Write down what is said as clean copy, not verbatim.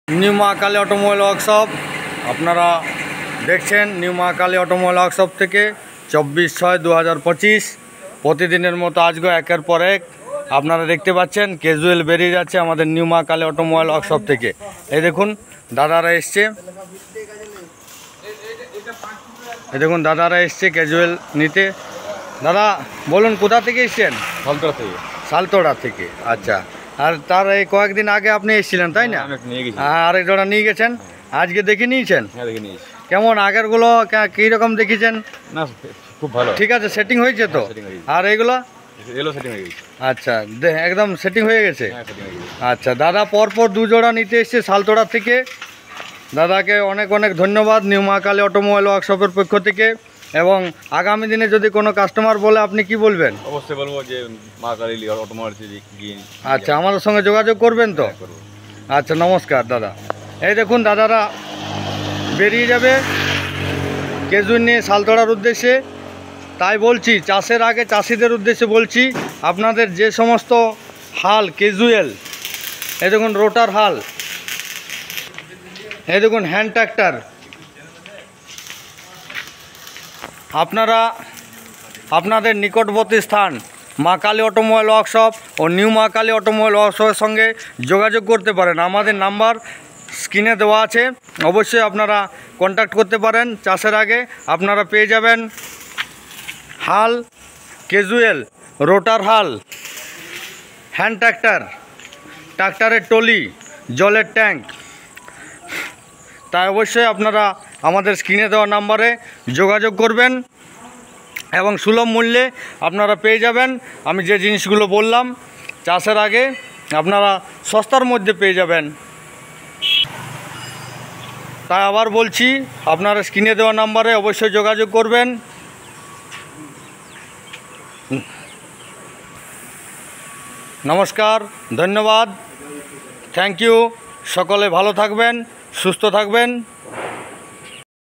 New Mahakali automobile workshop আপনারা দেখছেন। New Mahakali automobile workshop থেকে 24/6/2025 প্রতিদিনের মতো আজকে একের পর এক আপনারা দেখতে পাচ্ছেন ক্যাজুয়াল বেরিয়ে যাচ্ছে আমাদের নিউ মহাকালী অটোমোবাইল ওয়ার্কশপ থেকে। এই দেখুন দাদারা এসছে, ক্যাজুয়াল নিতে। দাদা বলুন কোথা থেকে এসছেন? সালতোড়া থেকে। আচ্ছা, আর তার এই কয়েকদিন আগে আপনি এসেছিলেন তাই না? আর এক জোড়া নিয়ে গেছেন, আজকে দেখে নিয়েছেন? কেমন আগেরগুলো কীরকম দেখেছেন? না খুব ভালো, ঠিক আছে, সেটিং হয়েছে তো? আর এইগুলো আচ্ছা একদম সেটিং হয়ে গেছে। আচ্ছা, দাদা পরপর দু জোড়া নিতে এসছে সালতোড়া থেকে। দাদাকে অনেক অনেক ধন্যবাদ নিউ মহাকালী অটোমোবাইল ওয়ার্কশপের পক্ষ থেকে। এবং আগামী দিনে যদি কোনো কাস্টমার বলে আপনি কি বলবেন? অবশ্যই বলবো যে মহাকালী অটোমোবাইল। আচ্ছা, আমাদের সঙ্গে যোগাযোগ করবেন তো? আচ্ছা, নমস্কার দাদা। এই দেখুন দাদারা বেরিয়ে যাবে কেজুয়াল নিয়ে সালতোড়ার উদ্দেশ্যে। তাই বলছি, চাষের আগে চাষিদের উদ্দেশ্যে বলছি, আপনাদের যে সমস্ত হাল ক্যাজুয়াল, এই দেখুন রোটার হাল, এই দেখুন হ্যান্ড ট্র্যাক্টর, আপনারা আপনাদের নিকটবর্তী স্থান মহাকালী অটোমোবাইল ওয়ার্কশপ ও নিউ মহাকালী অটোমোবাইল ওয়ার্কশপের সঙ্গে যোগাযোগ করতে পারেন। আমাদের নাম্বার স্ক্রিনে দেওয়া আছে, অবশ্যই আপনারা কন্ট্যাক্ট করতে পারেন। চাষের আগে আপনারা পেয়ে যাবেন হাল ক্যাজুয়াল, রোটার হাল, হ্যান্ড ট্র্যাক্টর, ট্র্যাক্টরের টলি, জলের ট্যাঙ্ক। তাই অবশ্যই আপনারা আমাদের স্ক্রিনে দেওয়া নাম্বারে যোগাযোগ করবেন এবং সুলভ মূল্যে আপনারা পেয়ে যাবেন। আমি যে জিনিসগুলো বললাম চাষের আগে আপনারা সস্তার মধ্যে পেয়ে যাবেন। তাই আবার বলছি, আপনারা স্ক্রিনে দেওয়া নাম্বারে অবশ্যই যোগাযোগ করবেন। নমস্কার, ধন্যবাদ, থ্যাংক ইউ। সকলে ভালো থাকবেন, সুস্থ থাকবেন।